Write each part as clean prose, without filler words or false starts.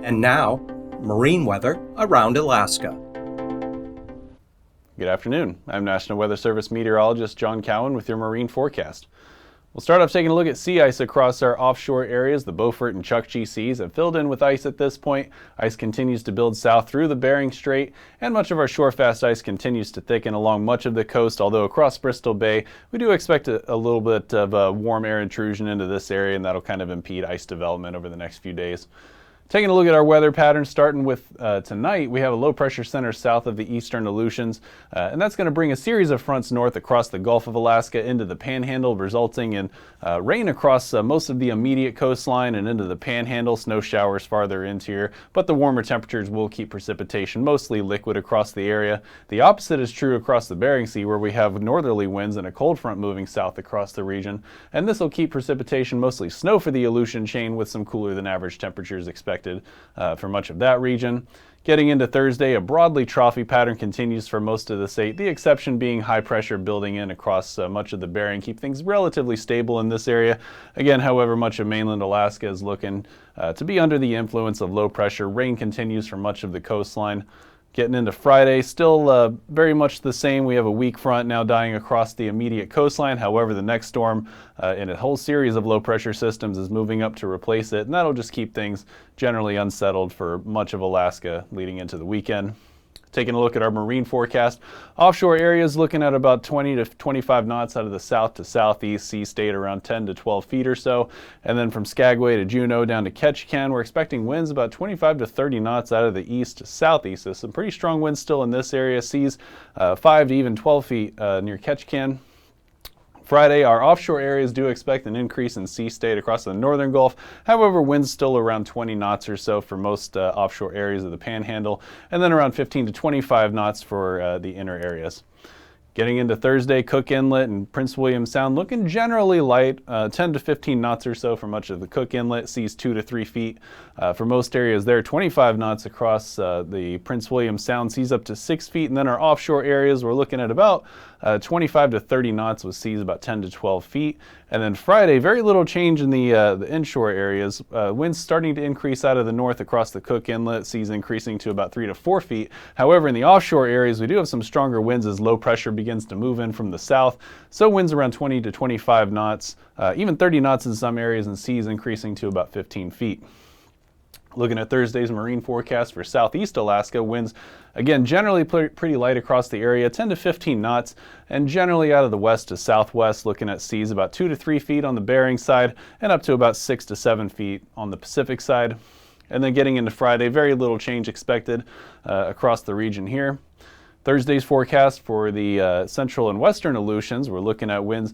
And now, marine weather around Alaska. Good afternoon. I'm National Weather Service Meteorologist John Cowen with your marine forecast. We'll start off taking a look at sea ice across our offshore areas. The Beaufort and Chukchi seas have filled in with ice at this point. Ice continues to build south through the Bering Strait, and much of our shore-fast ice continues to thicken along much of the coast, although across Bristol Bay, we do expect a little bit of a warm air intrusion into this area, and that'll kind of impede ice development over the next few days. Taking a look at our weather patterns, starting with tonight, we have a low pressure center south of the eastern Aleutians, and that's going to bring a series of fronts north across the Gulf of Alaska into the Panhandle, resulting in rain across most of the immediate coastline and into the Panhandle, snow showers farther interior, but the warmer temperatures will keep precipitation mostly liquid across the area. The opposite is true across the Bering Sea, where we have northerly winds and a cold front moving south across the region, and this will keep precipitation mostly snow for the Aleutian chain with some cooler than average temperatures expected for much of that region. Getting into Thursday, a broadly troughy pattern continues for most of the state, the exception being high pressure building in across much of the Bering, keep things relatively stable in this area. Again, however, much of mainland Alaska is looking to be under the influence of low pressure. Rain continues for much of the coastline. Getting into Friday, still very much the same. We have a weak front now dying across the immediate coastline. However, the next storm in a whole series of low pressure systems is moving up to replace it, and that'll just keep things generally unsettled for much of Alaska leading into the weekend. Taking a look at our marine forecast, offshore areas looking at about 20 to 25 knots out of the south to southeast, sea state around 10 to 12 feet or so. And then from Skagway to Juneau down to Ketchikan, we're expecting winds about 25 to 30 knots out of the east to southeast. So some pretty strong winds still in this area, seas 5 to even 12 feet near Ketchikan. Friday, our offshore areas do expect an increase in sea state across the northern Gulf. However, winds still around 20 knots or so for most offshore areas of the Panhandle, and then around 15 to 25 knots for the inner areas. Getting into Thursday, Cook Inlet and Prince William Sound looking generally light, 10 to 15 knots or so for much of the Cook Inlet, seas 2 to 3 feet. For most areas there, 25 knots across the Prince William Sound, seas up to 6 feet. And then our offshore areas, we're looking at about 25 to 30 knots with seas about 10 to 12 feet. And then Friday, very little change in the inshore areas. Winds starting to increase out of the north across the Cook Inlet, seas increasing to about 3 to 4 feet. However, in the offshore areas, we do have some stronger winds as low pressure begins to move in from the south. So winds around 20 to 25 knots, even 30 knots in some areas, and seas increasing to about 15 feet. Looking at Thursday's marine forecast for southeast Alaska, winds again generally pretty light across the area, 10 to 15 knots, and generally out of the west to southwest, looking at seas about 2 to 3 feet on the Bering side and up to about 6 to 7 feet on the Pacific side. And then getting into Friday, very little change expected across the region here. Thursday's forecast for the central and western Aleutians, we're looking at winds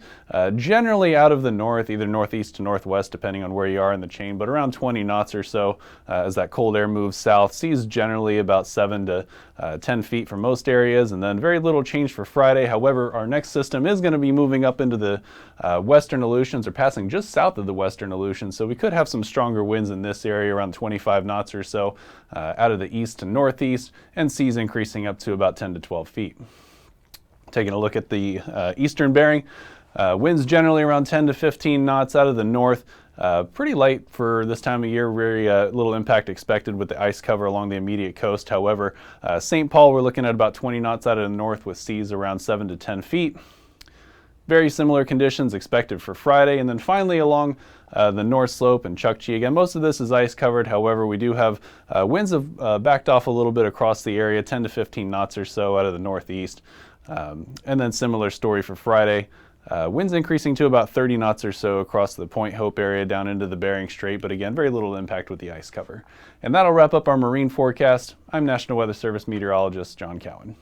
generally out of the north, either northeast to northwest, depending on where you are in the chain, but around 20 knots or so as that cold air moves south. Seas generally about 7 to 10 feet for most areas, and then very little change for Friday. However, our next system is going to be moving up into the western Aleutians, or passing just south of the western Aleutians, so we could have some stronger winds in this area, around 25 knots or so out of the east to northeast, and seas increasing up to about 10 to 12 feet. Taking a look at the eastern Bering, winds generally around 10 to 15 knots out of the north. Pretty light for this time of year, very little impact expected with the ice cover along the immediate coast. However, St. Paul, we're looking at about 20 knots out of the north with seas around 7 to 10 feet. Very similar conditions expected for Friday. And then finally along the north slope and Chukchi, again, most of this is ice covered. However, we do have winds have backed off a little bit across the area, 10 to 15 knots or so out of the northeast. And then similar story for Friday. Winds increasing to about 30 knots or so across the Point Hope area down into the Bering Strait, but again, very little impact with the ice cover. And that'll wrap up our marine forecast. I'm National Weather Service Meteorologist John Cowen.